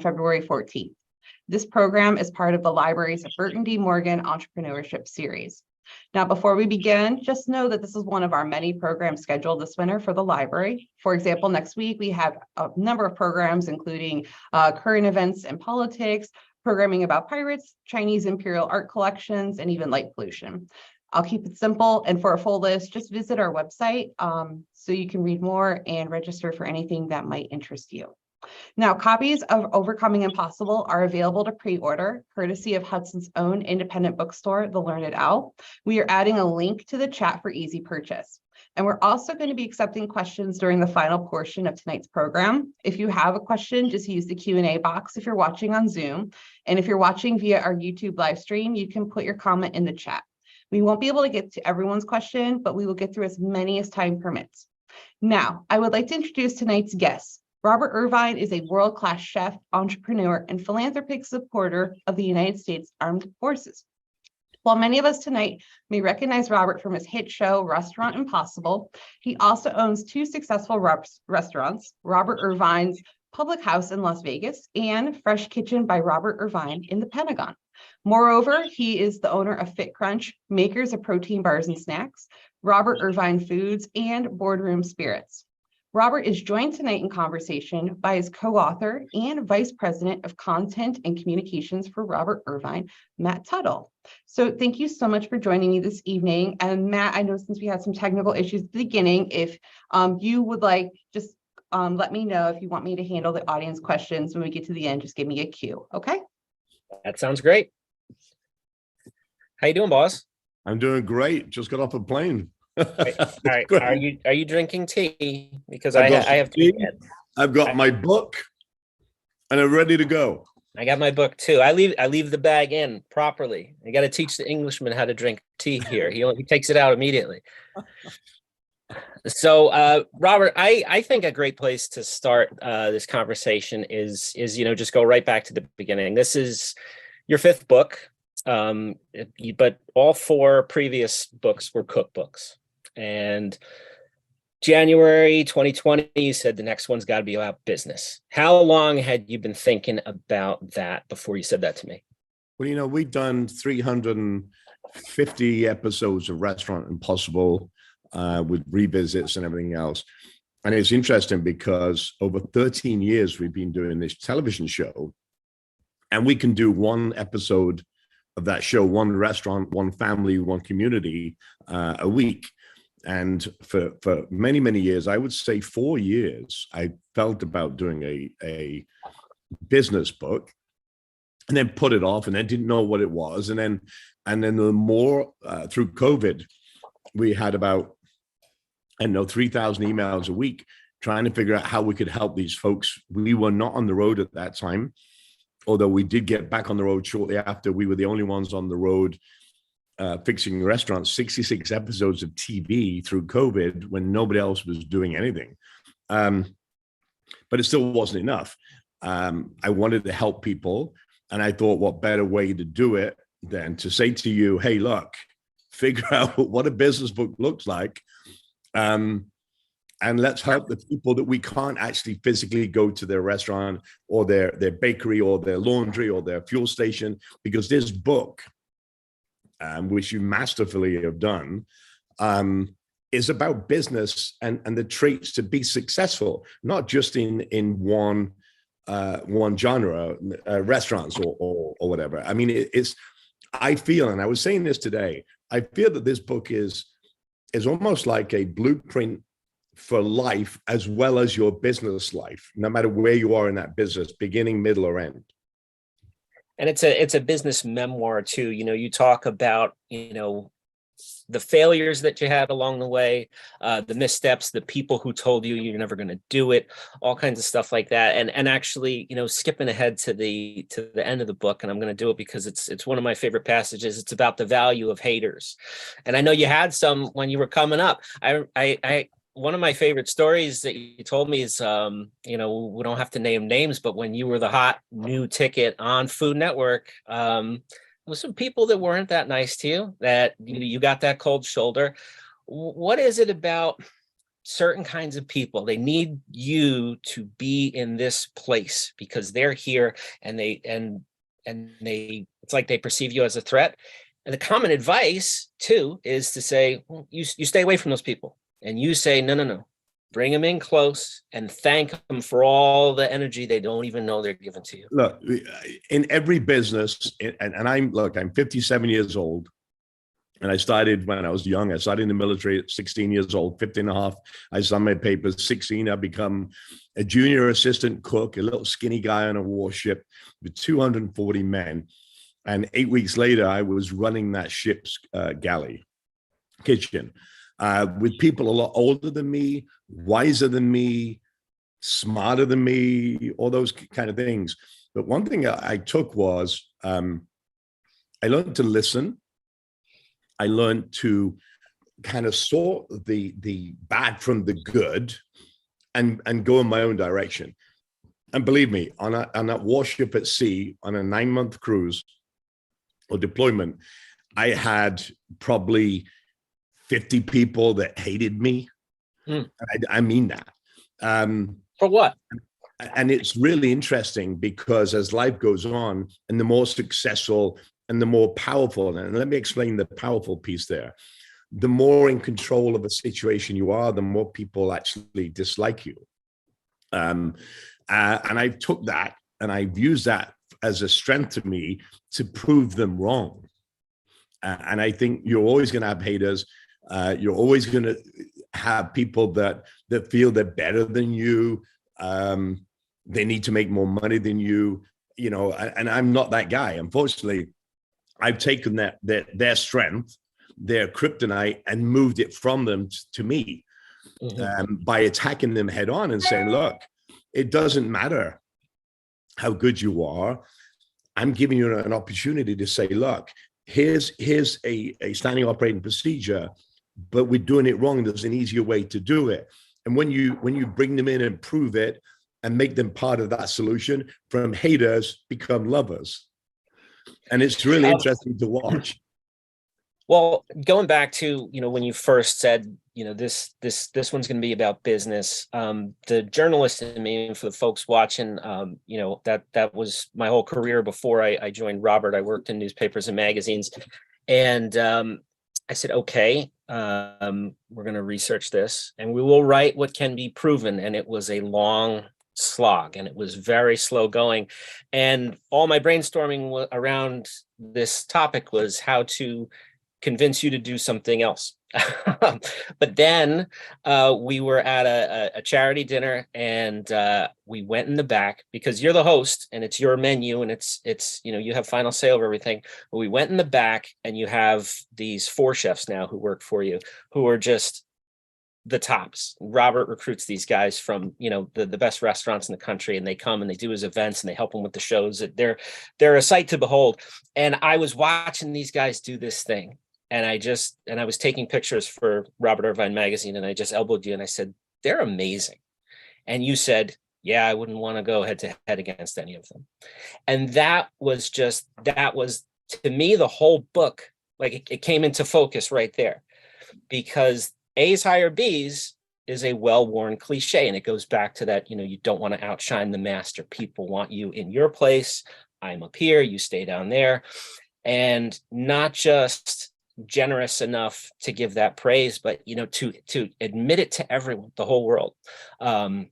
February 14th. This program is part of the library's Burton D. Morgan Entrepreneurship Series. Now, before we begin, just know that this is one of our many programs scheduled this winter for the library. For example, next week, we have a number of programs, including current events and politics, programming about pirates, Chinese imperial art collections, and even light pollution. I'll keep it simple, and for a full list, just visit our website so you can read more and register for anything that might interest you. Now, copies of Overcoming Impossible are available to pre-order, courtesy of Hudson's own independent bookstore, The Learned Owl. We are adding a link to the chat for easy purchase. And we're also going to be accepting questions during the final portion of tonight's program. If you have a question, just use the Q&A box if you're watching on Zoom. And if you're watching via our YouTube live stream, you can put your comment in the chat. We won't be able to get to everyone's question, but we will get through as many as time permits. Now, I would like to introduce tonight's guests. Robert Irvine is a world-class chef, entrepreneur, and philanthropic supporter of the United States Armed Forces. While many of us tonight may recognize Robert from his hit show, Restaurant Impossible, he also owns two successful restaurants, Robert Irvine's Public House in Las Vegas and Fresh Kitchen by Robert Irvine in the Pentagon. Moreover, he is the owner of Fit Crunch, makers of protein bars and snacks, Robert Irvine Foods, and Boardroom Spirits. Robert is joined tonight in conversation by his co-author and vice president of content and communications for Robert Irvine, Matt Tuthill. So thank you so much for joining me this evening. And Matt, I know since we had some technical issues at the beginning, if you would like, just let me know if you want me to handle the audience questions when we get to the end, just give me a cue, okay? That sounds great. How you doing, boss? I'm doing great. Just got off a plane. All right. Are you drinking tea? Because I have tea. I've got my book and I'm ready to go. I got my book too. I leave the bag in properly. I got to teach the Englishman how to drink tea here. He takes it out immediately. So, Robert, I think a great place to start this conversation is just go right back to the beginning. This is your fifth book, but all four previous books were cookbooks. And January 2020, you said the next one's got to be about business. How long had you been thinking about that before you said that to me? Well, we've done 350 episodes of Restaurant Impossible with revisits and everything else. And it's interesting because over 13 years, we've been doing this television show, and we can do one episode of that show, one restaurant, one family, one community a week. And for many, many years, I would say 4 years, I felt about doing a business book and then put it off and then didn't know what it was. And then the more through COVID, we had about, 3,000 emails a week trying to figure out how we could help these folks. We were not on the road at that time, although we did get back on the road shortly after. We were the only ones on the road fixing restaurants, 66 episodes of TV through COVID when nobody else was doing anything. But it still wasn't enough. I wanted to help people. And I thought, what better way to do it than to say to you, hey, look, figure out what a business book looks like. And let's help the people that we can't actually physically go to their restaurant or their bakery or their laundry or their fuel station, because this book, which you masterfully have done, is about business and the traits to be successful, not just in one genre, restaurants or whatever. I mean, I feel, and I was saying this today, I feel that this book is almost like a blueprint for life as well as your business life, no matter where you are in that business, beginning, middle, or end. And it's a business memoir too. You talk about, the failures that you had along the way, the missteps, the people who told you you're never going to do it, all kinds of stuff like that. And actually, skipping ahead to the end of the book, and I'm going to do it because it's one of my favorite passages. It's about the value of haters. And I know you had some when you were coming up. One of my favorite stories that you told me is, we don't have to name names, but when you were the hot new ticket on Food Network, with some people that weren't that nice to you, that you got that cold shoulder. What is it about certain kinds of people. They need you to be in this place because they're here, and they it's like they perceive you as a threat. And the common advice too is to say, well, you stay away from those people, and you say, no, bring them in close and thank them for all the energy they don't even know they're giving to you. Look, in every business, and I'm 57 years old. And I started when I was young. I started in the military at 16 years old, 15 and a half. I signed my papers. 16, I become a junior assistant cook, a little skinny guy on a warship with 240 men. And 8 weeks later, I was running that ship's galley kitchen with people a lot older than me, wiser than me, smarter than me, all those kind of things. But one thing I took was I learned to listen. I learned to kind of sort the bad from the good and go in my own direction. And believe me, on that warship at sea, on a 9-month cruise or deployment, I had probably 50 people that hated me. I mean that. For what? And it's really interesting because as life goes on and the more successful and the more powerful, and let me explain the powerful piece there, the more in control of a situation you are, the more people actually dislike you. And I took that and I've used that as a strength to me to prove them wrong. And I think you're always going to have haters. You're always going to have people that feel they're better than you. They need to make more money than you, and I'm not that guy. Unfortunately, I've taken their strength, their kryptonite, and moved it from them to me by attacking them head on and saying, look, it doesn't matter how good you are. I'm giving you an opportunity to say, look, here's a standing operating procedure, but we're doing it wrong. There's an easier way to do it. And when you bring them in and prove it and make them part of that solution, from haters become lovers. And it's really interesting to watch. Well, going back to, when you first said, this one's going to be about business. The journalist in me, and for the folks watching, that was my whole career before I joined Robert. I worked in newspapers and magazines, and I said, okay, we're going to research this and we will write what can be proven. And it was a long slog and it was very slow going. And all my brainstorming around this topic was how to convince you to do something else. But then we were at a charity dinner, and we went in the back because you're the host and it's your menu and it's you have final say over everything. But we went in the back, and you have these 4 chefs now who work for you who are just the tops. Robert recruits these guys from the best restaurants in the country, and they come and they do his events and they help him with the shows. They're a sight to behold. And I was watching these guys do this thing. And I was taking pictures for Robert Irvine magazine, and I just elbowed you and I said, they're amazing. And you said, yeah, I wouldn't want to go head to head against any of them. And that was to me, the whole book, like it came into focus right there, because A's hire B's is a well-worn cliche. And it goes back to that, you don't want to outshine the master. People want you in your place. I'm up here, you stay down there. And not just generous enough to give that praise, but to admit it to everyone, the whole world. I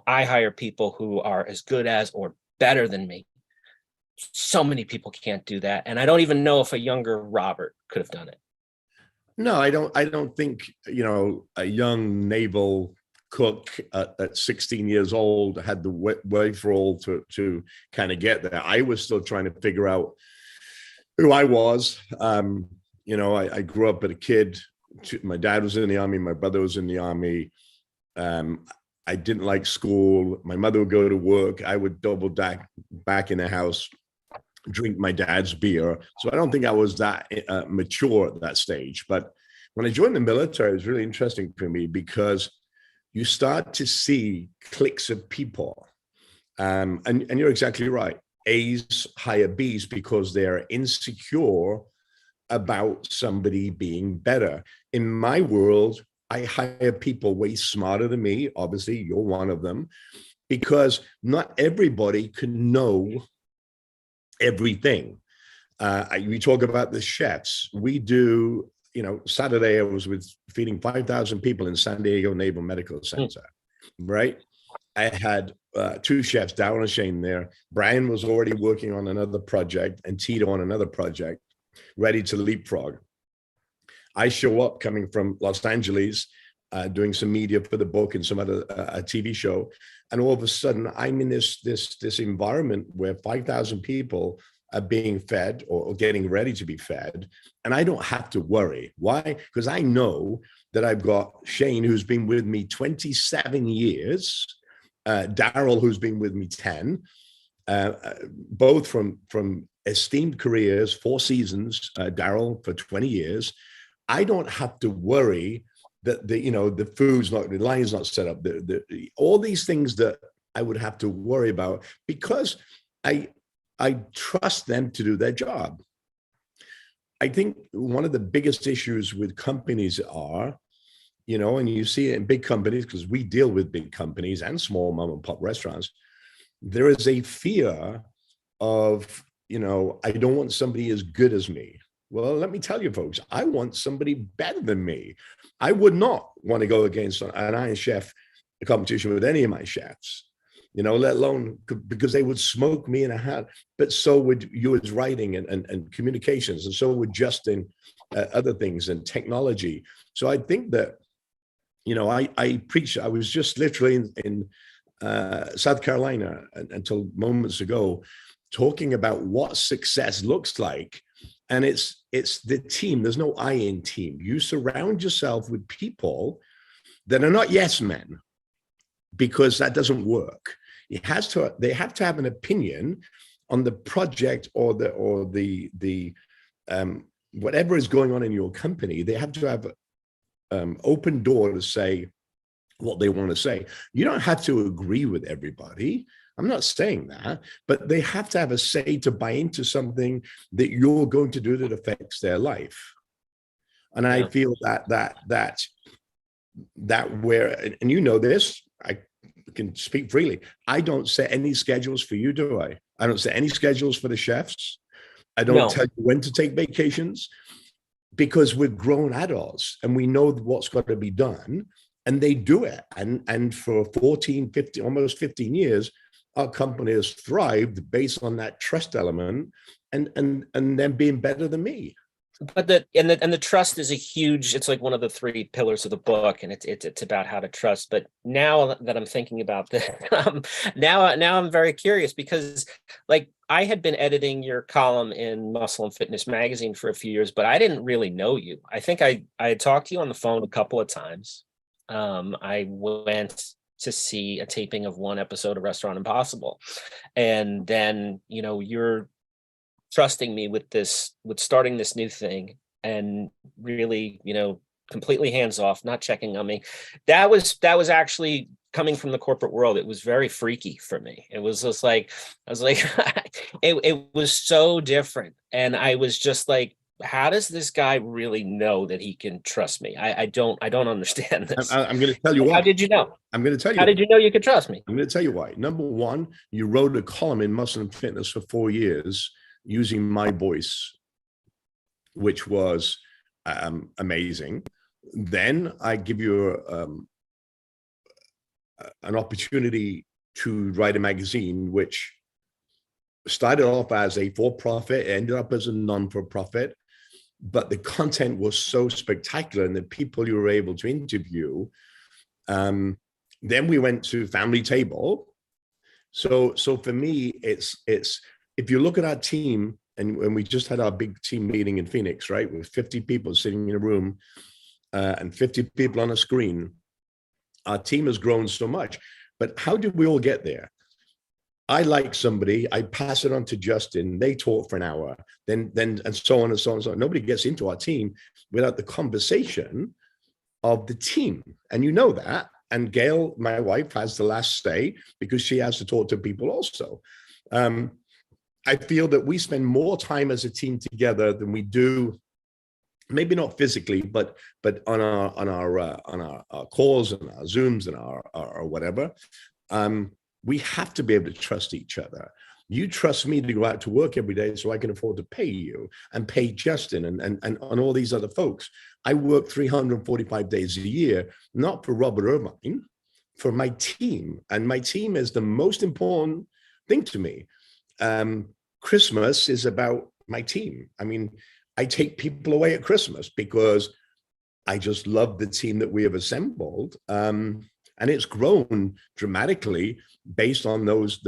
hire people who are as good as or better than me. So many people can't do that, and I don't even know if a younger Robert could have done it. No, I don't think a young naval cook at 16 years old had the wherewithal to kind of get there. I was still trying to figure out who I was. I grew up as a kid. My dad was in the Army. My brother was in the Army. I didn't like school. My mother would go to work. I would double back in the house, drink my dad's beer. So I don't think I was that mature at that stage. But when I joined the military, it was really interesting for me because you start to see cliques of people. And you're exactly right. A's hire B's because they're insecure about somebody being better. In my world, I hire people way smarter than me. Obviously, you're one of them, because not everybody can know everything. We talk about the chefs. We do, Saturday I was feeding 5,000 people in San Diego Naval Medical Center, right? I had 2 chefs, Darryl and Shane there. Brian was already working on another project and Tito on another project, ready to leapfrog. I show up coming from Los Angeles, doing some media for the book and some other TV show. And all of a sudden I'm in this environment where 5,000 people are being fed or getting ready to be fed. And I don't have to worry. Why? Because I know that I've got Shane, who's been with me 27 years, Darryl, who's been with me 10, both from esteemed careers, 4 seasons, Darryl for 20 years. I don't have to worry that the food's not, the line's not set up, all these things that I would have to worry about, because I trust them to do their job. I think one of the biggest issues with companies are, and you see it in big companies, because we deal with big companies and small mom and pop restaurants, there is a fear of, I don't want somebody as good as me. Well, let me tell you, folks, I want somebody better than me. I would not want to go against an Iron Chef competition with any of my chefs, let alone because they would smoke me in a hat. But so would you as writing and communications, and so would Justin, other things and technology. So I think that, I preach. I was just literally in South Carolina until moments ago, talking about what success looks like. And it's the team. There's no I in team. You surround yourself with people that are not yes men, because that doesn't work. They have to have an opinion on the project or the whatever is going on in your company. They have to have open door to say what they want to say. You don't have to agree with everybody. I'm not saying that, but they have to have a say to buy into something that you're going to do that affects their life. And I feel that where, and this, I can speak freely. I don't set any schedules for you, do I? I don't set any schedules for the chefs. I don't tell you when to take vacations, because we're grown adults and we know what's got to be done, and they do it. And for 14, 15, almost 15 years, our company has thrived based on that trust element and them being better than me. But the trust is it's like one of the 3 pillars of the book, and it's about how to trust. But now that I'm thinking about this, now I'm very curious, because like I had been editing your column in Muscle and Fitness magazine for a few years, but I didn't really know you. I think I had talked to you on the phone a couple of times. I went to see a taping of one episode of Restaurant Impossible, and then you're trusting me with starting this new thing, and really completely hands off, not checking on me. That was actually coming from the corporate world. It was very freaky for me. It was just like, I was like, it was so different, and I was just like, how does this guy really know that he can trust me? I don't understand this. I'm going to tell you why. How did you know? I'm going to tell you. How did you know you could trust me? I'm going to tell you why. Number one, you wrote a column in Muscle and Fitness for 4 years using my voice, which was amazing. Then I give you an opportunity to write a magazine, which started off as a for-profit, ended up as a non-for-profit, but the content was so spectacular, and the people you were able to interview. Then we went to Family Table. So for me, it's if you look at our team, and we just had our big team meeting in Phoenix, right, with 50 people sitting in a room and 50 people on a screen. Our team has grown so much, but how did we all get there? I like somebody, I pass it on to Justin, they talk for an hour, then and so on and so on and so on. Nobody gets into our team without the conversation of the team. And you know that. And Gail, my wife, has the last say because she has to talk to people also. I feel that we spend more time as a team together than we do maybe not physically, but on our calls and our Zooms and our whatever, we have to be able to trust each other. You trust me to go out to work every day so I can afford to pay you and pay Justin and all these other folks. I work 345 days a year, not for Robert Irvine, for my team. And my team is the most important thing to me. Christmas is about my team. I mean, I take people away at Christmas because I just love the team that we have assembled. And it's grown dramatically based on those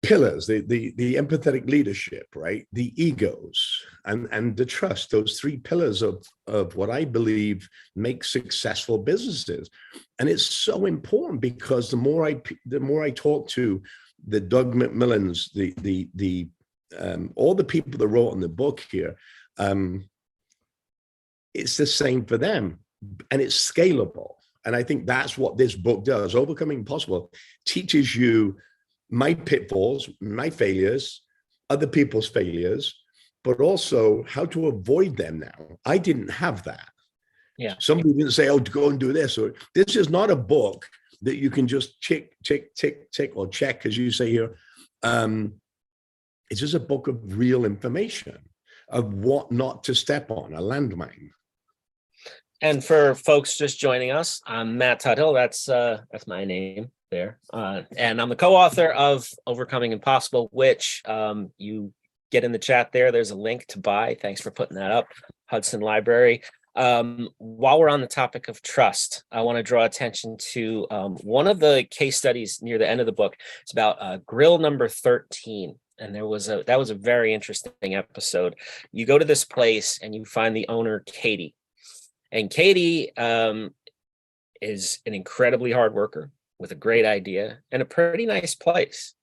pillars, the empathetic leadership, right? The egos and the trust, those three pillars of what I believe make successful businesses. And it's so important because the more I talk to the Doug McMillans, all the people that wrote on the book here, it's the same for them, and it's scalable. And I think that's what this book does. Overcoming Impossible teaches you my pitfalls, my failures, other people's failures, but also how to avoid them now. I didn't have that. Yeah. Somebody didn't say, oh, go and do this. Or this is not a book that you can just tick, or check, as you say here. It's just a book of real information of what not to step on, a landmine. And for folks just joining us, I'm Matt Tuthill. That's my name there. And I'm the co-author of Overcoming Impossible, which you get in the chat there. There's a link to buy. Thanks for putting that up, Hudson Library. While we're on the topic of trust, I want to draw attention to one of the case studies near the end of the book. It's about grill number 13. And that was a very interesting episode. You go to this place and you find the owner, Katie. And Katie is an incredibly hard worker with a great idea and a pretty nice place.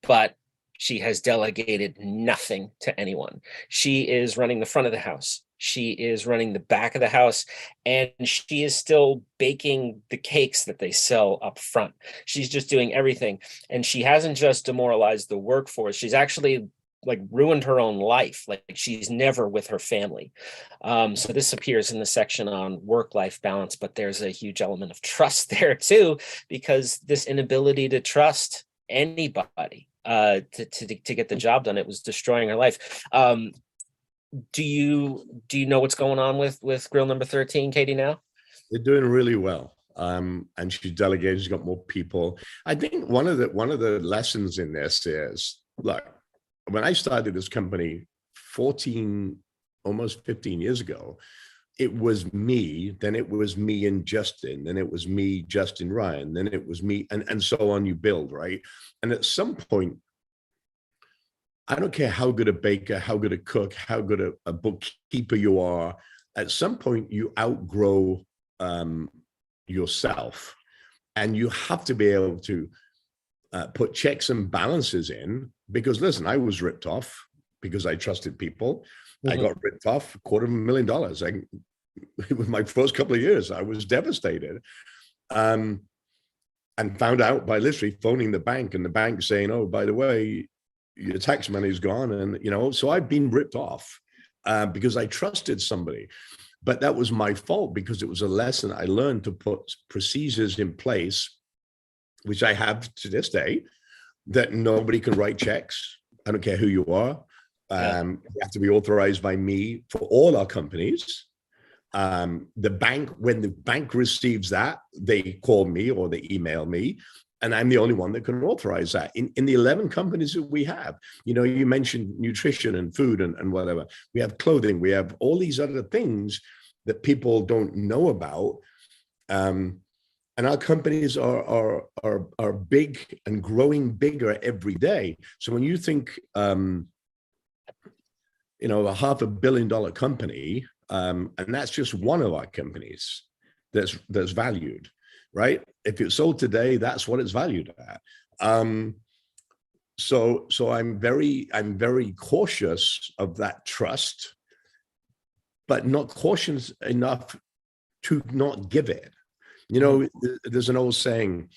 But she has delegated nothing to anyone. She is running the front of the house. She is running the back of the house, and she is still baking the cakes that they sell up front. She's just doing everything. And she hasn't just demoralized the workforce. She's actually like ruined her own life. Like she's never with her family. So this appears in the section on work-life balance, but there's a huge element of trust there too, because this inability to trust anybody to get the job done, it was destroying her life. Do you know what's going on with grill number 13, Katie, now? They're doing really well. And she's delegated, she's got more people. I think one of the lessons in this is, look, when I started this company 14, almost 15 years ago, it was me, then it was me and Justin, then it was me, Justin, Ryan, then it was me, and so on you build, right? And at some point, I don't care how good a baker, how good a cook, how good a bookkeeper you are, at some point you outgrow yourself, and you have to be able to put checks and balances in, because listen, I was ripped off because I trusted people. Mm-hmm. I got ripped off $250,000. It was my first couple of years. I was devastated. And found out by literally phoning the bank, and the bank saying, oh, by the way, your tax money's gone. And, so I've been ripped off because I trusted somebody. But that was my fault, because it was a lesson I learned to put procedures in place, which I have to this day, that nobody can write checks. I don't care who you are. You have to be authorized by me for all our companies. The bank, when the bank receives that, they call me or they email me, and I'm the only one that can authorize that. In the 11 companies that we have, you mentioned nutrition and food and whatever. We have clothing. We have all these other things that people don't know about. And our companies are big and growing bigger every day. So when you think, a $500 million company, and that's just one of our companies that's valued, right? If it's sold today, that's what it's valued at. So I'm very cautious of that trust, but not cautious enough to not give it. There's an old saying,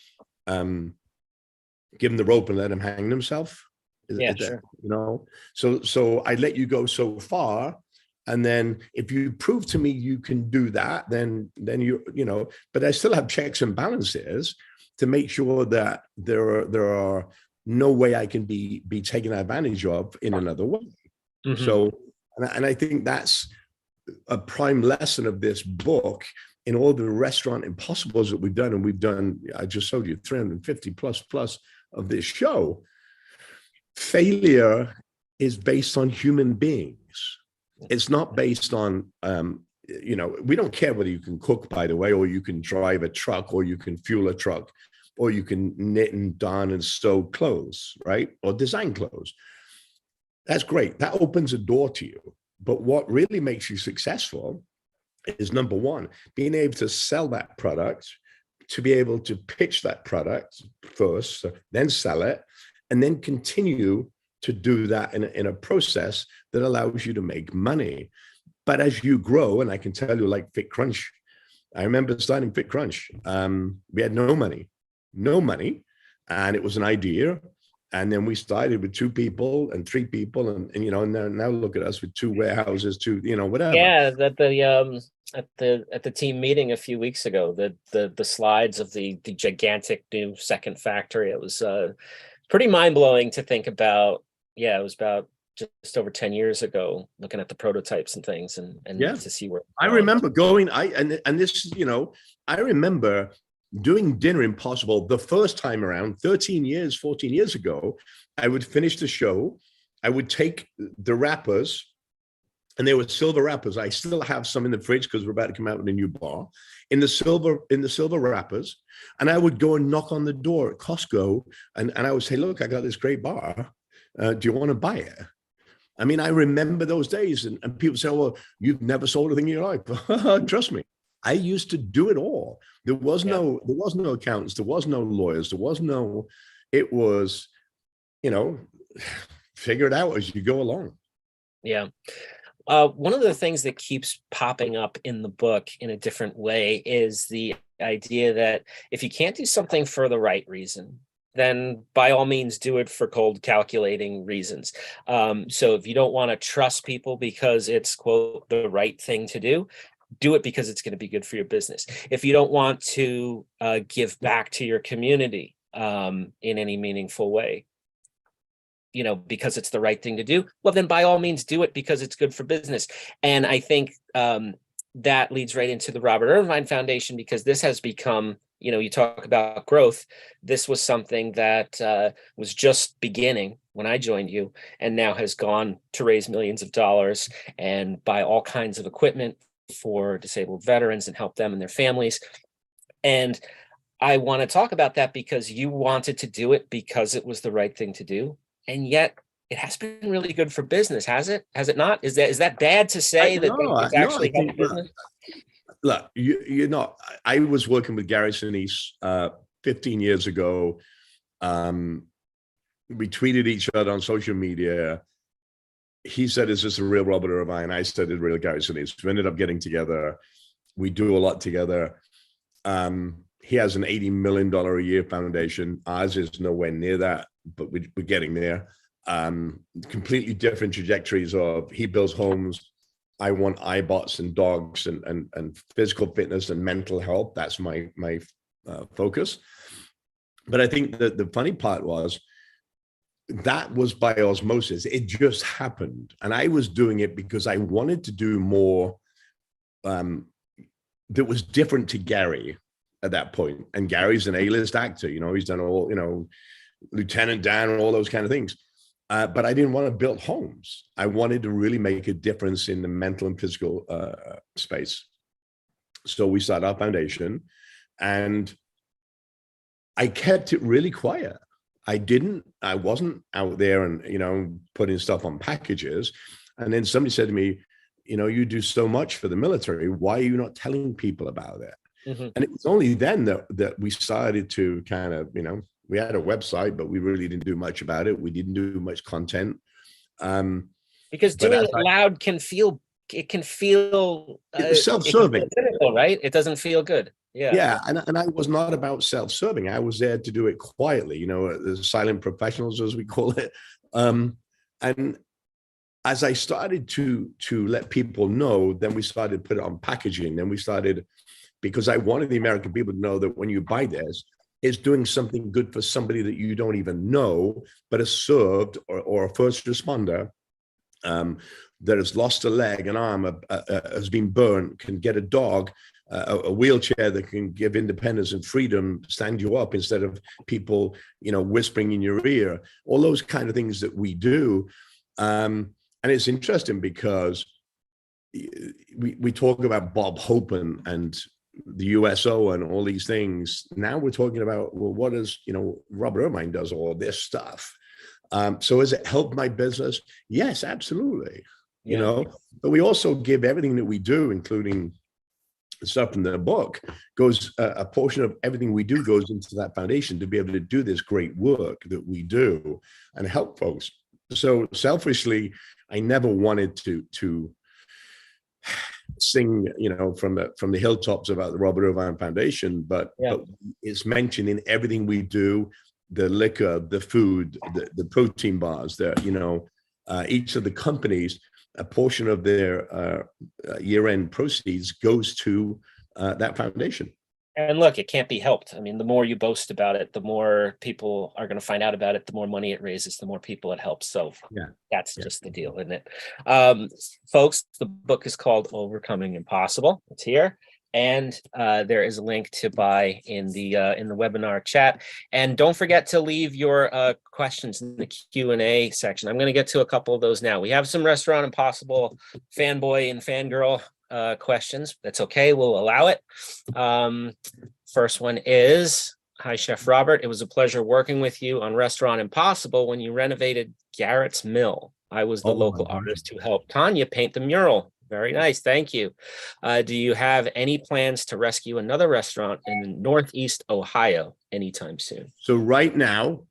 give him the rope and let him hang himself. Yeah, sure. So I let you go so far. And then if you prove to me you can do that, then but I still have checks and balances to make sure that there are no way I can be taken advantage of in another way. Mm-hmm. So, and I think that's a prime lesson of this book in all the restaurant impossibles that we've done. And we've done, I just showed you 350 plus of this show. Failure is based on human beings. It's not based on, we don't care whether you can cook, by the way, or you can drive a truck, or you can fuel a truck, or you can knit and darn and sew clothes, right? Or design clothes. That's great. That opens a door to you. But what really makes you successful is, number one, being able to sell that product, to be able to pitch that product first, then sell it, and then continue to do that in a process that allows you to make money. But as you grow, and I can tell you, like Fit Crunch, I remember starting Fit Crunch. We had no money, and it was an idea. And then we started with 2 people and 3 people, and now look at us with 2 warehouses, 2, whatever. Yeah, at the team meeting a few weeks ago, the slides of the gigantic new second factory, it was pretty mind-blowing to think about. Yeah, it was about just over 10 years ago, looking at the prototypes and things, and to see where I remember going. I remember doing Dinner Impossible the first time around 14 years ago. I would finish the show. I would take the wrappers, and they were silver wrappers. I still have some in the fridge because we're about to come out with a new bar in the silver wrappers. And I would go and knock on the door at Costco, and I would say, look, I got this great bar. Do you want to buy it? I mean, I remember those days, and people say, well, you've never sold a thing in your life. Trust me. I used to do it all. There was no accountants. There was no lawyers. It was, figure it out as you go along. Yeah. One of the things that keeps popping up in the book in a different way is the idea that if you can't do something for the right reason, then by all means do it for cold calculating reasons. So if you don't want to trust people because it's, quote, the right thing to do it because it's going to be good for your business. If you don't want to give back to your community in any meaningful way, because it's the right thing to do, well, then by all means do it because it's good for business. And I think that leads right into the Robert Irvine Foundation, because this has become, you talk about growth. This was something that was just beginning when I joined you, and now has gone to raise millions of dollars and buy all kinds of equipment for disabled veterans and help them and their families. And I want to talk about that because you wanted to do it because it was the right thing to do. And yet it has been really good for business, has it? Has it not? Is that bad to say that it's actually helped business? Look, I was working with Gary Sinise 15 years ago. We tweeted each other on social media. He said, is this a real Robert Irvine? I said, it's real Gary Sinise. We ended up getting together. We do a lot together. He has an $80 million a year foundation. Ours is nowhere near that, but we're getting there. Completely different trajectories of, he builds homes. I want iBots and dogs and physical fitness and mental health. That's my focus. But I think that the funny part was, that was by osmosis. It just happened. And I was doing it because I wanted to do more that was different to Gary at that point. And Gary's an A-list actor, he's done all, Lieutenant Dan and all those kind of things. But I didn't want to build homes. I wanted to really make a difference in the mental and physical space. So we started our foundation, and I kept it really quiet. I wasn't out there and, putting stuff on packages. And then somebody said to me, you do so much for the military. Why are you not telling people about it? Mm-hmm. And it was only then that we started to kind of, we had a website, but we really didn't do much about it. We didn't do much content. Because doing it loud can feel it can feel It's self-serving, cynical, right? It doesn't feel good. Yeah. Yeah, and I was not about self-serving. I was there to do it quietly, the silent professionals, as we call it. And as I started to let people know, then we started to put it on packaging. Then we started, because I wanted the American people to know that when you buy this, it's doing something good for somebody that you don't even know, but has served, or a first responder that has lost a leg, an arm, has been burned, can get a dog, a wheelchair that can give independence and freedom, stand you up instead of people, whispering in your ear, all those kind of things that we do. And it's interesting because we talk about Bob Hope and the USO and all these things. Now we're talking about, well, what does, Robert Irvine does all this stuff. So has it helped my business? Yes, absolutely. But we also give everything that we do, including the stuff in the book, goes a portion of everything we do goes into that foundation to be able to do this great work that we do and help folks. So selfishly, I never wanted to sing, from the hilltops about the Robert Irvine Foundation, but it's mentioned in everything we do: the liquor, the food, the protein bars, each of the companies, a portion of their year-end proceeds goes to that foundation. And look, it can't be helped. I mean, the more you boast about it, the more people are going to find out about it, the more money it raises, the more people it helps. So that's just the deal, isn't it? Folks, the book is called Overcoming Impossible. It's here. And there is a link to buy in the webinar chat. And don't forget to leave your questions in the Q&A section. I'm going to get to a couple of those now. We have some Restaurant Impossible fanboy and fangirl questions. That's okay. We'll allow it. First one is, hi, Chef Robert. It was a pleasure working with you on Restaurant Impossible when you renovated Garrett's Mill. I was the local artist who helped Tanya paint the mural. Very nice. Thank you. Do you have any plans to rescue another restaurant in Northeast Ohio anytime soon? So right now,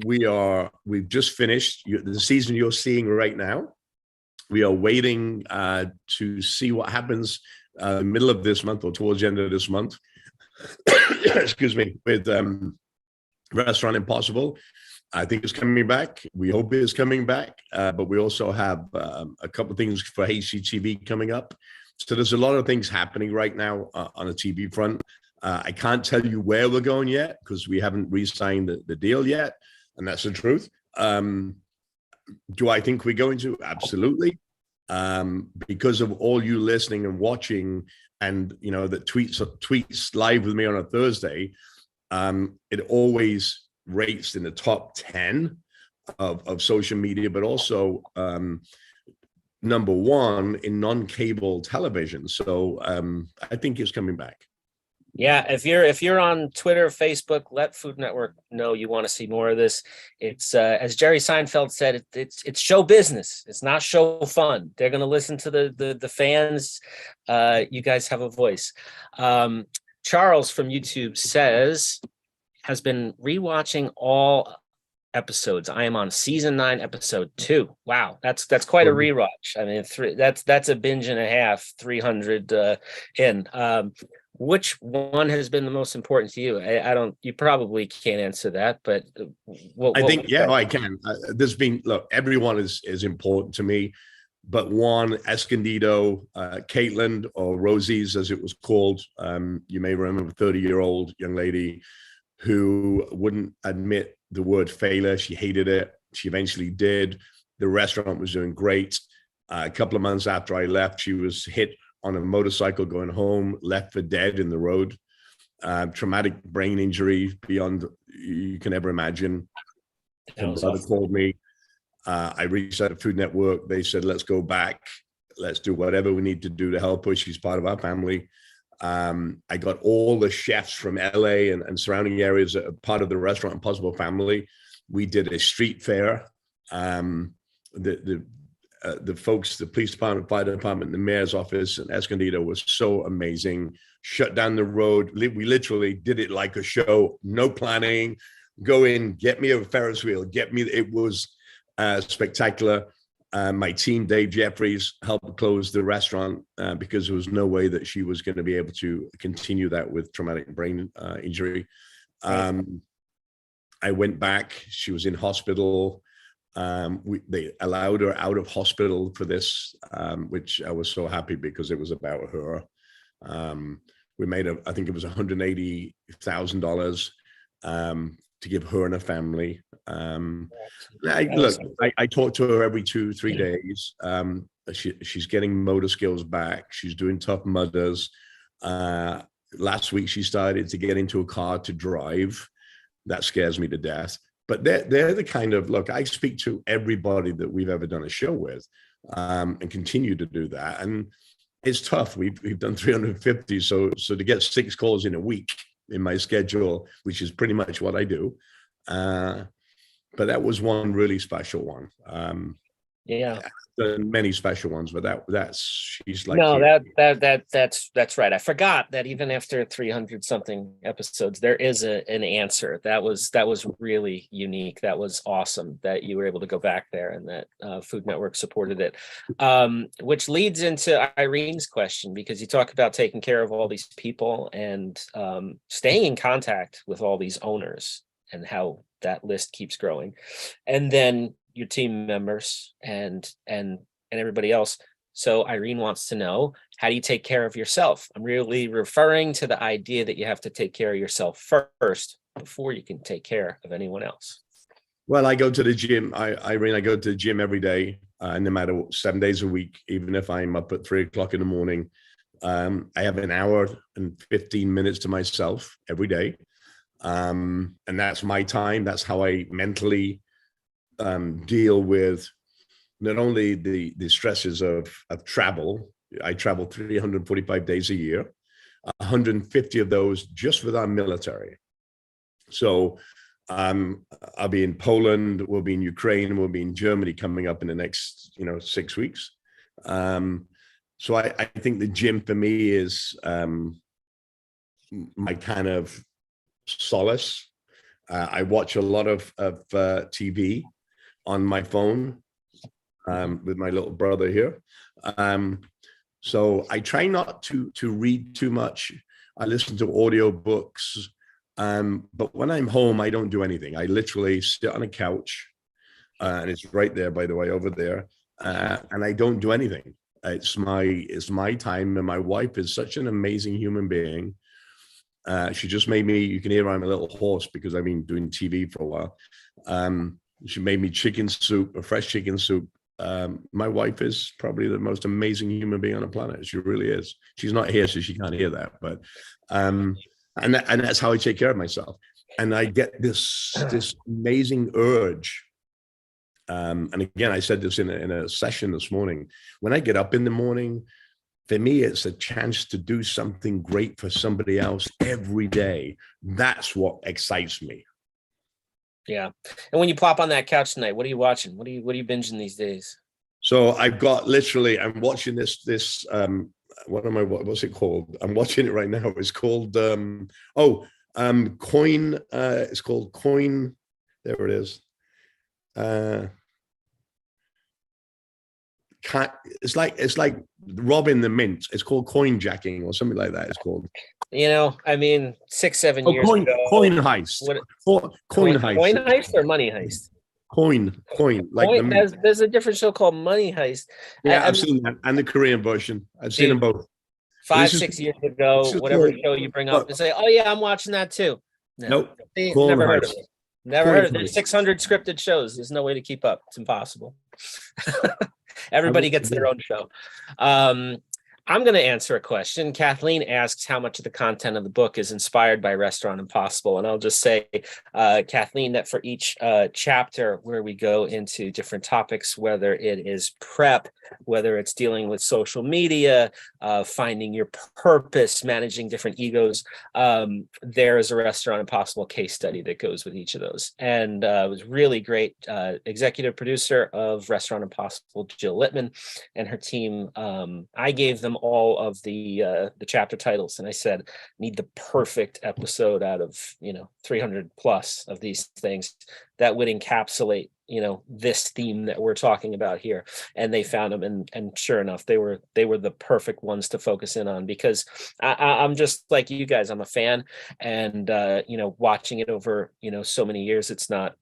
we've just finished the season you're seeing right now. We are waiting to see what happens in the middle of this month or towards the end of this month. Excuse me, with Restaurant Impossible. I think it's coming back. We hope it is coming back, but we also have a couple of things for HGTV coming up. So there's a lot of things happening right now on a TV front. I can't tell you where we're going yet because we haven't re-signed the deal yet, and that's the truth. Do I think we're going to? Absolutely. Because of all you listening and watching, and that tweets live with me on a Thursday, it always rates in the top 10 of social media, but also number one in non-cable television. So I think it's coming back. Yeah, if you're on Twitter, Facebook, let Food Network know you want to see more of this. It's as Jerry Seinfeld said, it's show business. It's not show fun. They're going to listen to the fans. You guys have a voice. Charles from YouTube says, has been rewatching all episodes. I am on season 9, episode 2. Wow, that's quite a rewatch. I mean, that's a binge and a half. 300 in. Which one has been the most important to you? I don't. You probably can't answer that, but I think I can. There's been everyone is important to me, but Juan Escondido, Caitlin, or Rosie's as it was called. You may remember, 30-year-old young lady who wouldn't admit the word failure. She hated it. She eventually did. The restaurant was doing great. A couple of months after I left, she was hit on a motorcycle going home, left for dead in the road. Traumatic brain injury beyond you can ever imagine. Her brother called me. I reached out to Food Network. They said, let's go back. Let's do whatever we need to do to help her. She's part of our family. I got all the chefs from LA and surrounding areas that are part of the Restaurant Impossible family. We did a street fair. The folks, the police department, fire department, the mayor's office, and Escondido was so amazing. Shut down the road. We literally did it like a show. No planning. Go in, get me a Ferris wheel. It was spectacular. My team, Dave Jeffries, helped close the restaurant because there was no way that she was going to be able to continue that with traumatic brain injury. Right. I went back. She was in hospital. They allowed her out of hospital for this, which I was so happy because it was about her. We made I think it was $180,000 to give her and her family. I talk to her every 2-3 days. She's getting motor skills back. She's doing Tough Mudders. Last week, she started to get into a car to drive. That scares me to death. But they're the kind of, look, I speak to everybody that we've ever done a show with and continue to do that. And it's tough. We've done 350. So to get 6 calls in a week in my schedule, which is pretty much what I do. But that was one really special one. Yeah. Many special ones, but she's like, no, that's right. I forgot that even after 300 something episodes, there is an answer. That was really unique. That was awesome that you were able to go back there and that Food Network supported it. Which leads into Irene's question, because you talk about taking care of all these people and staying in contact with all these owners and how that list keeps growing. And then your team members and everybody else. So Irene wants to know, how do you take care of yourself? I'm really referring to the idea that you have to take care of yourself first before you can take care of anyone else. Well, I go to the gym. Irene, I go to the gym every day, no matter what, 7 days a week, even if I'm up at 3 o'clock in the morning. I have an hour and 15 minutes to myself every day. And that's my time. That's how I mentally deal with not only the stresses of travel. I travel 345 days a year, 150 of those just with our military. So I'll be in Poland, we'll be in Ukraine, we'll be in Germany coming up in the next 6 weeks. So I think the gym for me is my kind of solace. I watch a lot of TV on my phone with my little brother here. So I try not to read too much. I listen to audiobooks. But when I'm home, I don't do anything. I literally sit on a couch, and it's right there, by the way, over there. And I don't do anything. It's my time. And my wife is such an amazing human being. She just made me, you can hear I'm a little hoarse because I've been doing TV for a while. She made me chicken soup, a fresh chicken soup. My wife is probably the most amazing human being on the planet. She really is. She's not here, so she can't hear that. But and that's how I take care of myself. And I get this amazing urge. And again, I said this in a session this morning. When I get up in the morning, for me, it's a chance to do something great for somebody else every day. That's what excites me. Yeah. And when you plop on that couch tonight, what are you watching? What are you binging these days? So I've got literally, I'm watching this, what's it called? I'm watching it right now. It's called, Coin. It's called Coin. There it is. It's like robbing the mint. It's called coin jacking or something like that. It's called. 6-7 years ago. Coin heist. Coin heist. Coin heist or money heist? Coin. Like there's a different show called Money Heist. Yeah, I've seen that, and the Korean version. I've seen them both. 5-6 years ago, whatever show you bring up and say, "Oh yeah, I'm watching that too." No, nope. Never heard of it. Never heard of it. There's 600 scripted shows. There's no way to keep up. It's impossible. Everybody gets their own show. I'm going to answer a question. Kathleen asks how much of the content of the book is inspired by Restaurant Impossible. And I'll just say, Kathleen, that for each chapter where we go into different topics, whether it is prep, whether it's dealing with social media, finding your purpose, managing different egos, there is a Restaurant Impossible case study that goes with each of those. And it was really great. Executive producer of Restaurant Impossible, Jill Littman, and her team, I gave them all of the chapter titles, and I said, need the perfect episode out of 300 plus of these things. that would encapsulate, this theme that we're talking about here. And they found them, and sure enough, they were the perfect ones to focus in on, because I'm just like you guys, I'm a fan, and watching it over, so many years, it's not,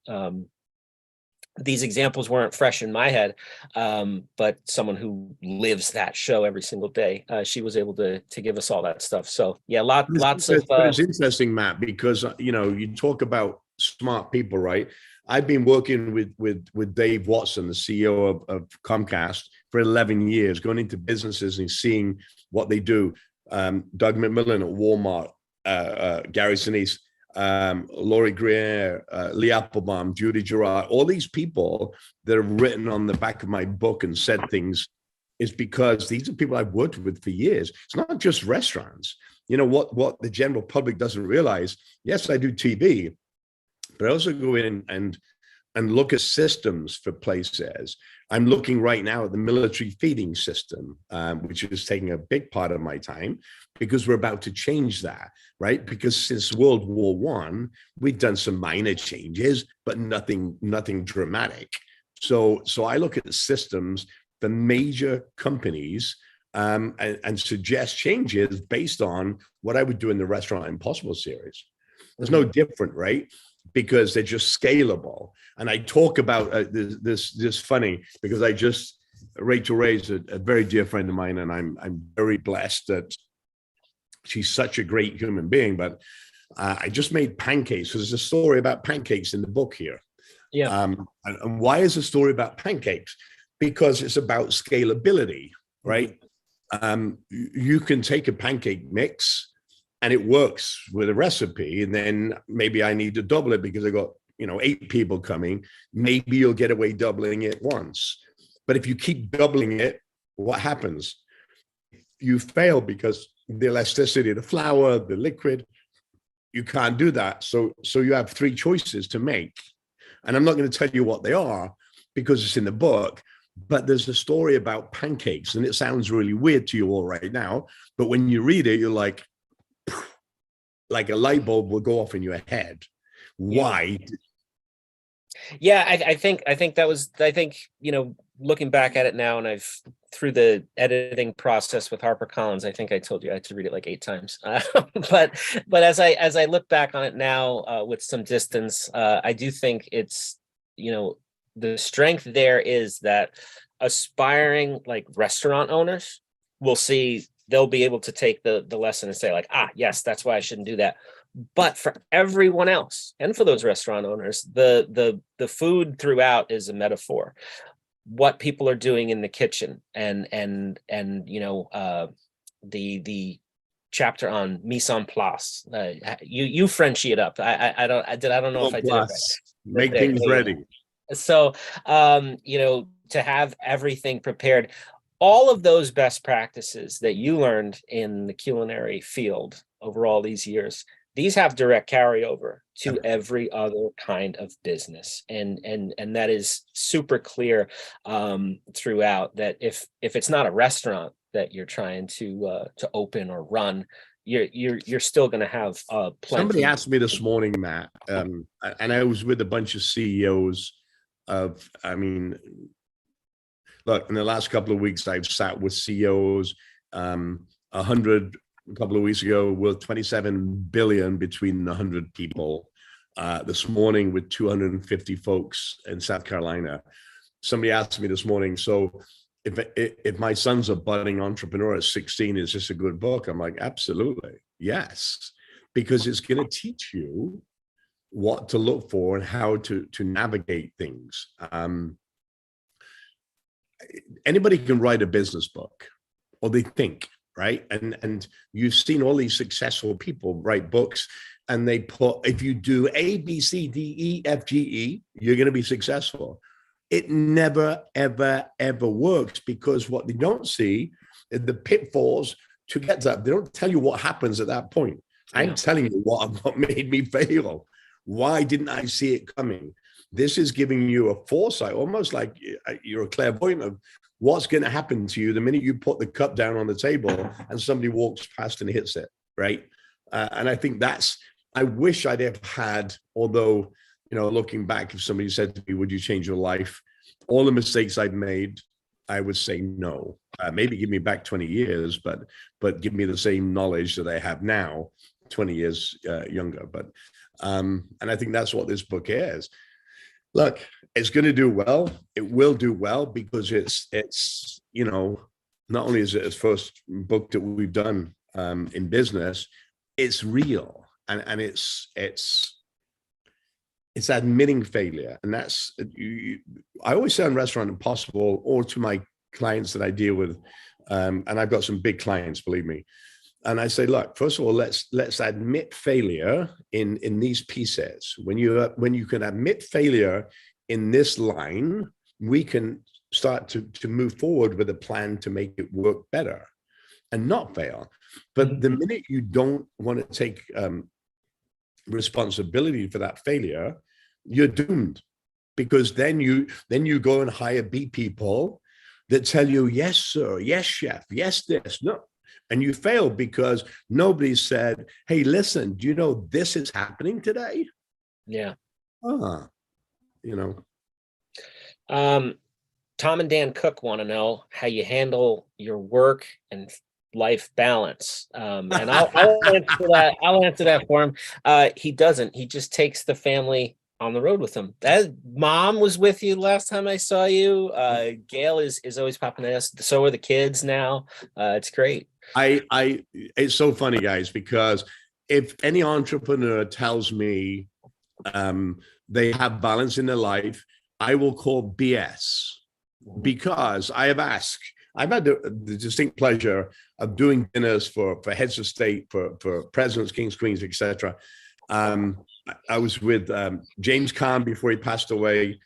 these examples weren't fresh in my head, but someone who lives that show every single day, she was able to give us all that stuff. So yeah, lots of. But it's interesting, Matt, because you talk about smart people, right? I've been working with Dave Watson, the CEO of Comcast, for 11 years, going into businesses and seeing what they do. Doug McMillan at Walmart, Gary Sinise, Laurie Greer, Lee Applebaum, Judy Gerard, all these people that have written on the back of my book and said things, is because these are people I've worked with for years. It's not just restaurants. What the general public doesn't realize, yes, I do TV, but I also go in and look at systems for places. I'm looking right now at the military feeding system, which is taking a big part of my time, because we're about to change that, right? Because since World War I, we've done some minor changes, but nothing dramatic. So I look at the systems, the major companies, and suggest changes based on what I would do in the Restaurant Impossible series. There's no different, right? Because they're just scalable. And I talk about this funny, because Rachel Ray's a very dear friend of mine, and I'm very blessed that she's such a great human being. But I just made pancakes. So there's a story about pancakes in the book here. Yeah. And why is a story about pancakes? Because it's about scalability, right? You can take a pancake mix and it works with a recipe, and then maybe I need to double it because I got 8 people coming. Maybe you'll get away doubling it once, but if you keep doubling it, what happens? You fail because the elasticity of the flour, the liquid, you can't do that. So you have 3 choices to make, and I'm not going to tell you what they are because it's in the book. But there's a story about pancakes, and it sounds really weird to you all right now, but when you read it, you're like a light bulb will go off in your head. Why? Yeah, I think that was, looking back at it now, and I've, through the editing process with HarperCollins, I think I told you I had to read it like 8 times. But as I look back on it now, with some distance, I do think it's, the strength there is that aspiring like restaurant owners will see, they'll be able to take the lesson and say like, yes, that's why I shouldn't do that. But for everyone else, and for those restaurant owners, the food throughout is a metaphor. What people are doing in the kitchen, and the chapter on mise en place. You Frenchy it up. I don't know if I did it right. Make things ready. So to have everything prepared, all of those best practices that you learned in the culinary field over all these years, these have direct carryover to every other kind of business, and that is super clear throughout. That if it's not a restaurant that you're trying to open or run, you're still going to have plenty. Somebody asked me this morning, Matt, and I was with a bunch of CEOs of, look, in the last couple of weeks, I've sat with CEOs, 100 a couple of weeks ago, worth 27 billion between 100 people. This morning with 250 folks in South Carolina. Somebody asked me this morning, so if my son's a budding entrepreneur at 16, is this a good book? I'm like, absolutely, yes, because it's going to teach you what to look for and how to navigate things. Anybody can write a business book, or they think, right? And you've seen all these successful people write books, and they put, if you do A, B, C, D, E, F, G, E, you're going to be successful. It never, ever, ever works, because what they don't see is the pitfalls to get to that. They don't tell you what happens at that point. I'm telling you what made me fail. Why didn't I see it coming? This is giving you a foresight, almost like you're a clairvoyant of what's going to happen to you the minute you put the cup down on the table and somebody walks past and hits it, right? And I think I wish I'd have had, although, looking back, if somebody said to me, would you change your life? All the mistakes I've made, I would say no. Maybe give me back 20 years, but give me the same knowledge that I have now, 20 years younger. But and I think that's what this book is. Look, it's going to do well. It will do well because it's not only is it the first book that we've done in business, it's real and it's admitting failure. And that's, I always say on Restaurant Impossible, or to my clients that I deal with, and I've got some big clients, believe me. And I say, look, first of all, let's admit failure in these pieces. When you can admit failure in this line, we can start to move forward with a plan to make it work better and not fail. But the minute you don't want to take responsibility for that failure, you're doomed, because then you go and hire B people that tell you, yes, sir, yes, chef, yes, this, no. And you fail because nobody said, hey, listen, do you know this is happening today? Yeah. Tom and Dan Cook want to know how you handle your work and life balance. And I'll answer that. I'll answer that for him. He doesn't. He just takes the family on the road with him. That mom was with you last time I saw you. Gail is always popping in. So are the kids now. It's great. It's so funny, guys, because if any entrepreneur tells me they have balance in their life, I will call BS, because I've had the distinct pleasure of doing dinners for heads of state, for presidents, kings, queens, etc. I was with James Caan before he passed away,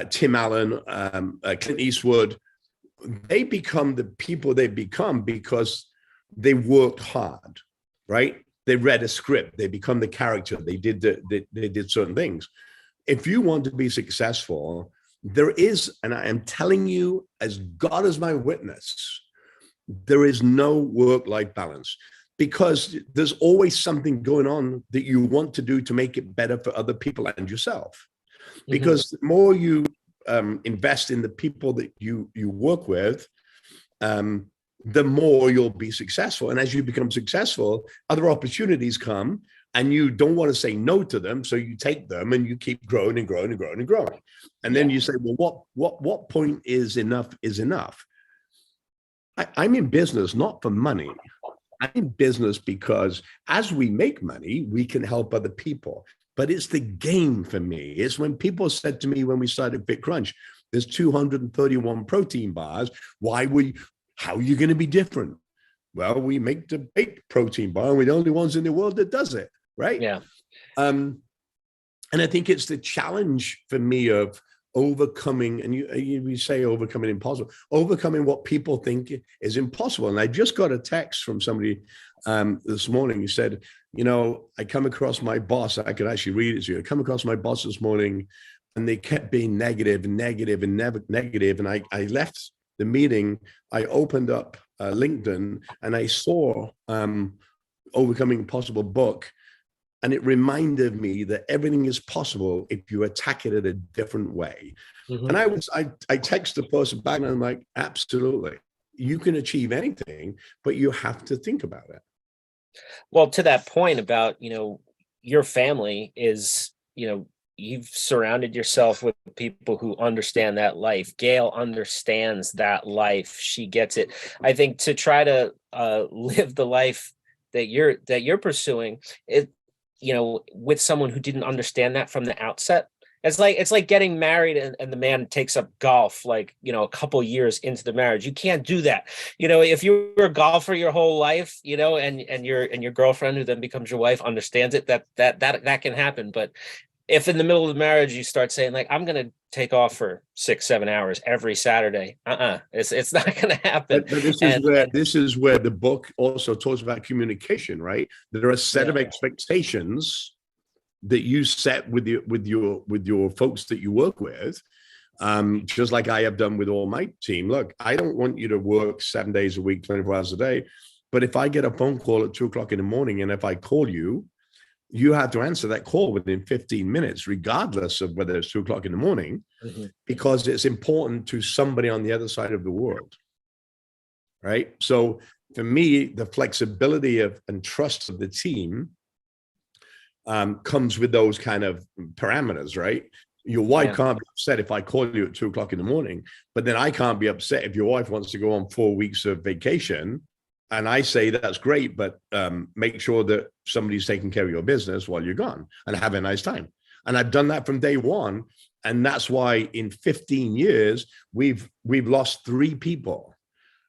Tim Allen, Clint Eastwood. They become the people they become because they worked hard, right? They read a script. They become the character. They did certain things. If you want to be successful, there is, and I am telling you, as God is my witness, there is no work-life balance, because there's always something going on that you want to do to make it better for other people and yourself. Because the more you invest in the people that you work with, the more you'll be successful. And as you become successful, other opportunities come, and you don't want to say no to them. So you take them and you keep growing and growing and growing and growing. And then you say, well, what point is enough is enough? I'm in business not for money. I'm in business because as we make money, we can help other people. But it's the game for me. It's when people said to me when we started Fit Crunch, there's 231 protein bars. How are you going to be different? Well, we make the baked protein bar, and we're the only ones in the world that does it, right? Yeah. And I think it's the challenge for me of overcoming, and you say overcoming impossible, overcoming what people think is impossible. And I just got a text from somebody this morning who said, I come across my boss, I could actually read it to you. I come across my boss this morning, and they kept being negative and negative and negative. And I left the meeting, I opened up LinkedIn, and I saw Overcoming Impossible book. And it reminded me that everything is possible if you attack it in a different way. And I texted the person back, and I'm like, absolutely. You can achieve anything, but you have to think about it. Well, to that point about, your family is, you've surrounded yourself with people who understand that life. Gail understands that life. She gets it. I think to try to live the life that you're pursuing, with someone who didn't understand that from the outset, it's like getting married and the man takes up golf, a couple years into the marriage. You can't do that. If you're a golfer your whole life, and your girlfriend, who then becomes your wife, understands it, that can happen. But if in the middle of the marriage you start saying, I'm going to take off for 6-7 hours every Saturday, it's not going to happen. But this is where the book also talks about communication, right? There are a set of expectations that you set with your folks that you work with, just like I have done with all my team. Look, I don't want you to work 7 days a week, 24 hours a day. But if I get a phone call at 2:00 in the morning, and if I call you, you have to answer that call within 15 minutes, regardless of whether it's 2 o'clock in the morning, because it's important to somebody on the other side of the world. Right. So for me, the flexibility of and trust of the team comes with those kind of parameters, right? Your wife can't be upset if I call you at 2 o'clock in the morning, but then I can't be upset if your wife wants to go on 4 weeks of vacation. And I say, that's great, but make sure that somebody's taking care of your business while you're gone and have a nice time. And I've done that from day one. And that's why in 15 years, we've lost 3 people.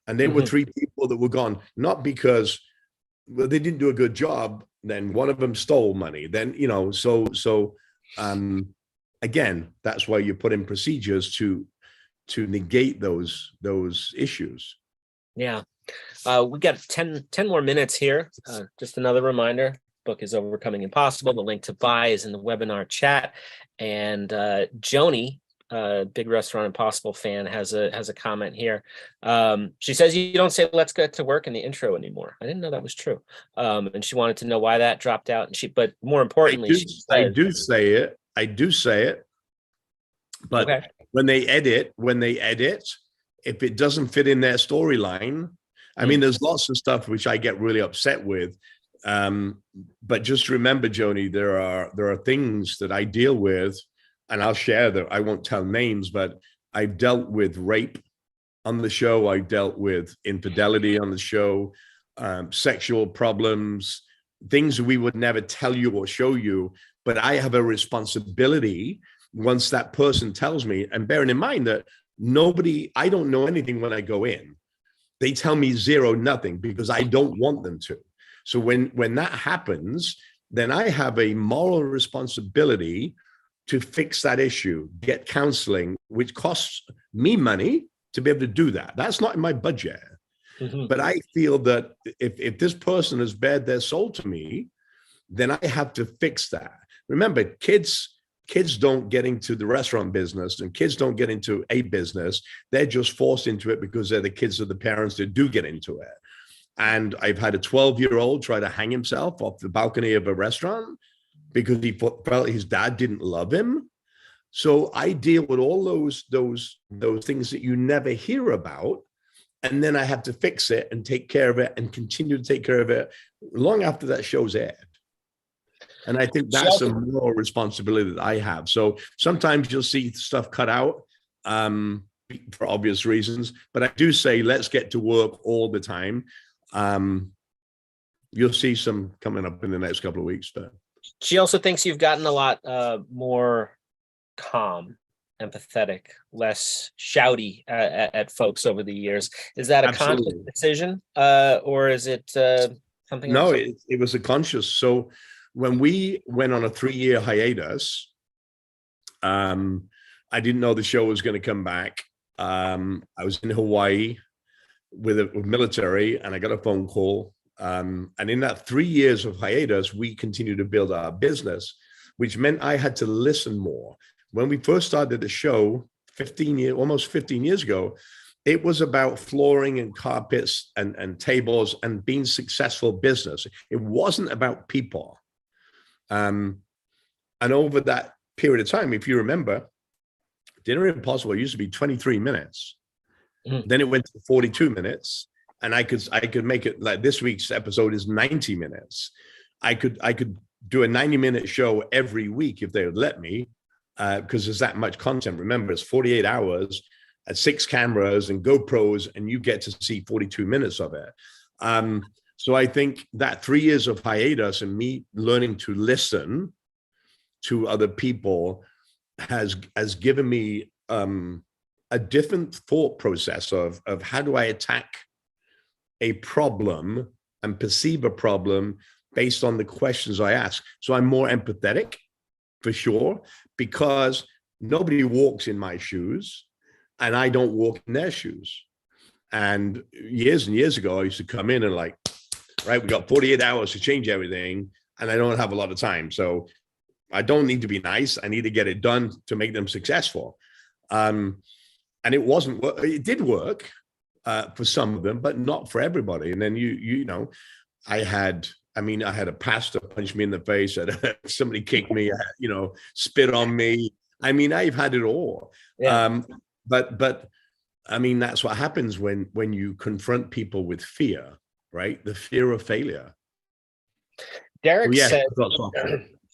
And they were 3 people that were gone, not because they didn't do a good job. Then one of them stole money. Then, again, that's why you put in procedures to negate those issues. Yeah. We got 10 more minutes here. Just another reminder, book is Overcoming Impossible. The link to buy is in the webinar chat. And Joni, big Restaurant Impossible fan, has a comment here. She says you don't say "let's get to work" in the intro anymore. I didn't know that was true. And she wanted to know why that dropped out. And but more importantly, I do say it. But okay. when they edit, if it doesn't fit in their storyline, I mean, there's lots of stuff which I get really upset with. But just remember, Joni, there are things that I deal with, and I'll share that. I won't tell names, but I've dealt with rape on the show. I dealt with infidelity on the show, sexual problems, things we would never tell you or show you. But I have a responsibility once that person tells me, and bearing in mind that I don't know anything when I go in. They tell me nothing, because I don't want them to. So when that happens, then I have a moral responsibility to fix that issue, get counseling, which costs me money to be able to do that. That's not in my budget. But I feel that if this person has bared their soul to me, then I have to fix that. Remember, kids don't get into the restaurant business, and kids don't get into a business. They're just forced into it because they're the kids of the parents that do get into it. And I've had a 12-year-old try to hang himself off the balcony of a restaurant because he felt his dad didn't love him. So I deal with all those things that you never hear about. And then I have to fix it and take care of it and continue to take care of it long after that show's aired. And I think that's a moral responsibility that I have. So sometimes you'll see stuff cut out for obvious reasons, but I do say, let's get to work all the time. You'll see some coming up in the next couple of weeks. But she also thinks you've gotten a lot more calm, empathetic, less shouty at folks over the years. Is that a conscious decision, or is it something else? No, it was a conscious. So when we went on a 3-year hiatus, I didn't know the show was going to come back. I was in Hawaii with military, and I got a phone call. And in that 3 years of hiatus, we continued to build our business, which meant I had to listen more. When we first started the show almost 15 years ago, it was about flooring and carpets and tables and being successful business. It wasn't about people. And over that period of time, if you remember, Dinner Impossible used to be 23 minutes. Then it went to 42 minutes. And I could make it like this week's episode is 90 minutes. I could do a 90-minute show every week if they would let me, because there's that much content. Remember, it's 48 hours at 6 cameras and GoPros, and you get to see 42 minutes of it. So I think that 3 years of hiatus and me learning to listen to other people has given me a different thought process of how do I attack a problem and perceive a problem based on the questions I ask. So I'm more empathetic, for sure, because nobody walks in my shoes and I don't walk in their shoes. And years ago, I used to come in and like, right, we got 48 hours to change everything, and I don't have a lot of time. So I don't need to be nice. I need to get it done to make them successful. And it did work for some of them, but not for everybody. And then you know, I had I mean, I had a pastor punch me in the face, I had somebody kick me, spit on me. I mean, I've had it all. Yeah. But I mean, that's what happens when you confront people with fear, right? The fear of failure. Derek said,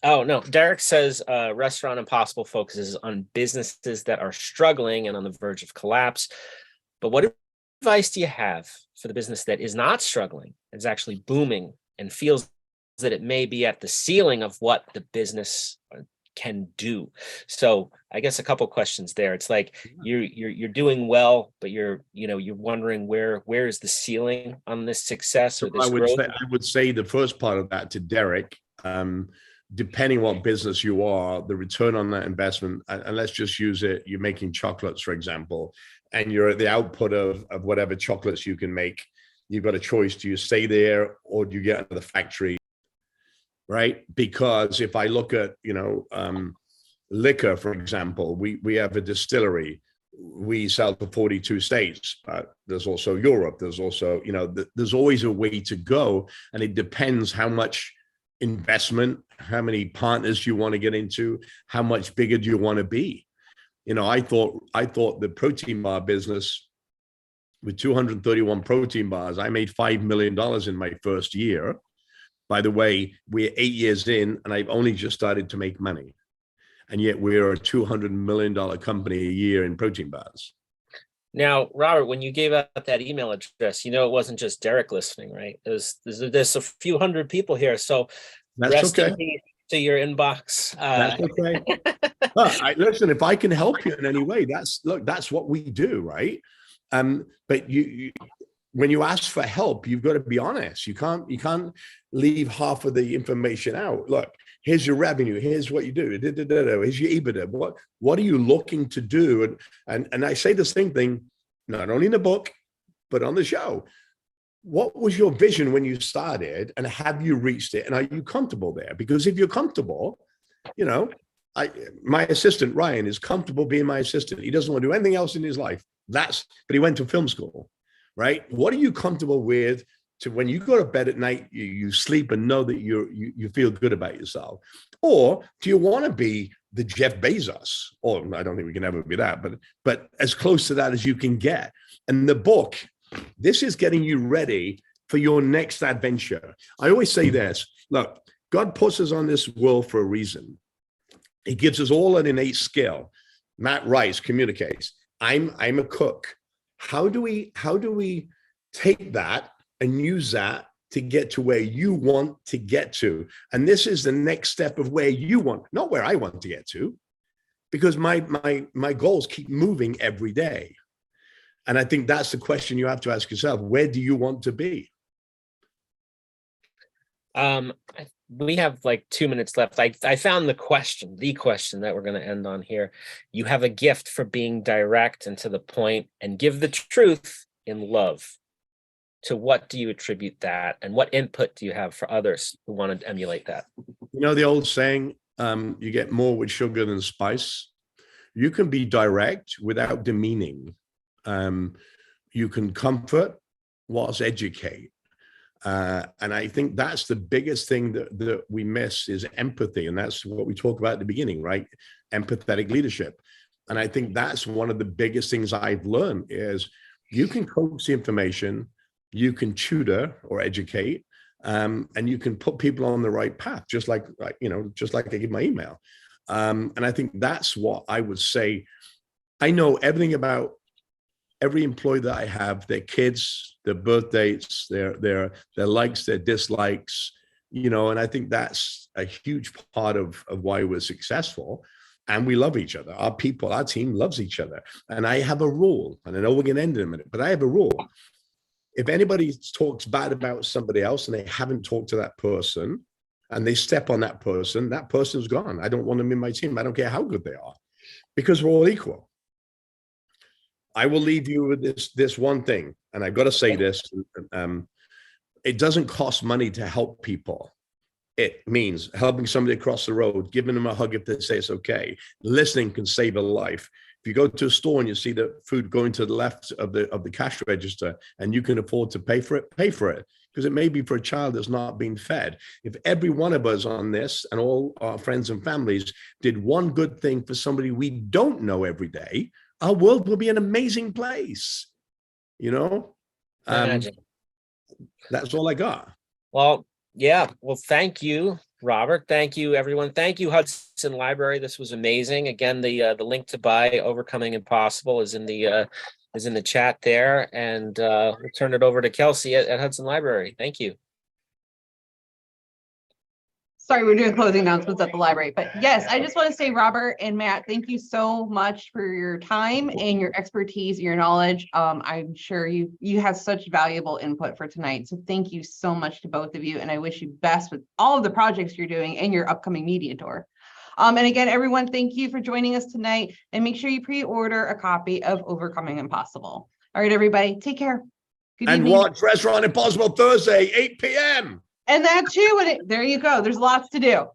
oh no, Derek says Restaurant Impossible focuses on businesses that are struggling and on the verge of collapse. But what advice do you have for the business that is not struggling, is actually booming and feels that it may be at the ceiling of what the business can do? So I guess a couple questions there. It's like you're doing well, but you're wondering where is the ceiling on this success or this growth? I would say the first part of that to Derek, depending what business you are, the return on that investment, and let's just use it, you're making chocolates, for example, and you're at the output of whatever chocolates you can make. You've got a choice. Do you stay there or do you get out of the factory? Right? Because if I look at, liquor, for example, we have a distillery. We sell to 42 states. There's also Europe. There's also, there's always a way to go. And it depends how much investment, how many partners you want to get into, how much bigger do you want to be? I thought the protein bar business, with 231 protein bars, I made $5 million in my first year. By the way, we're 8 years in and I've only just started to make money. And yet we're a $200 million company a year in protein bars. Now, Robert, when you gave out that email address, it wasn't just Derek listening, right? There's a few hundred people here. So that's okay. To your inbox. That's okay. Listen, if I can help you in any way, that's what we do, right? But when you ask for help, you've got to be honest. You can't leave half of the information out. Look, here's your revenue. Here's what you do. Here's your EBITDA. What are you looking to do? And I say the same thing, not only in the book, but on the show. What was your vision when you started, and have you reached it? And are you comfortable there? Because if you're comfortable, my assistant Ryan is comfortable being my assistant. He doesn't want to do anything else in his life. But he went to film school, right? What are you comfortable with to when you go to bed at night, you sleep and know that you feel good about yourself? Or do you want to be the Jeff Bezos? Or I don't think we can ever be that, but as close to that as you can get. And the book, this is getting you ready for your next adventure. I always say this, look, God puts us on this world for a reason. He gives us all an innate skill. Matt Rice communicates. I'm a cook. How do we take that and use that to get to where you want to get to? And this is the next step of where you want, not where I want to get to, because my goals keep moving every day. And I think that's the question you have to ask yourself. Where do you want to be? We have like 2 minutes left. I found the question that we're going to end on here. You have a gift for being direct and to the point and give the truth in love. To what do you attribute that? And what input do you have for others who want to emulate that? The old saying, you get more with sugar than spice. You can be direct without demeaning. You can comfort whilst educate. And I think that's the biggest thing that we miss is empathy. And that's what we talk about at the beginning, right? Empathetic leadership. And I think that's one of the biggest things I've learned is you can coax the information, you can tutor or educate, and you can put people on the right path, just like I give my email. And I think that's what I would say. I know everything about every employee that I have, their kids, their birth dates, their likes, their dislikes, and I think that's a huge part of why we're successful. And we love each other. Our team loves each other. And I have a rule, and I know we're going to end in a minute, but I have a rule. If anybody talks bad about somebody else and they haven't talked to that person and they step on that person's gone. I don't want them in my team. I don't care how good they are, because we're all equal. I will leave you with this one thing, and I've got to say this. It doesn't cost money to help people. It means helping somebody across the road, giving them a hug if they say it's okay. Listening can save a life. If you go to a store and you see the food going to the left of the cash register and you can afford to pay for it, pay for it. because it may be for a child that's not being fed. If every one of us on this and all our friends and families did one good thing for somebody we don't know every day, our world will be an amazing place. You know, that's all I got. Well, yeah. Well, thank you, Robert. Thank you, everyone. Thank you, Hudson Library. This was amazing. Again, the link to buy Overcoming Impossible is in the chat there, and we'll turn it over to Kelsey at Hudson Library. Thank you. Sorry, we're doing closing announcements at the library, but yes, I just want to say, Robert and Matt, thank you so much for your time and your expertise, your knowledge. I'm sure you have such valuable input for tonight. So thank you so much to both of you. And I wish you best with all of the projects you're doing and your upcoming media tour. And again, everyone, thank you for joining us tonight, and make sure you pre-order a copy of Overcoming Impossible. All right, everybody, take care. Good And evening. watch Restaurant Impossible Thursday, 8 p.m. And that too, there you go. There's lots to do.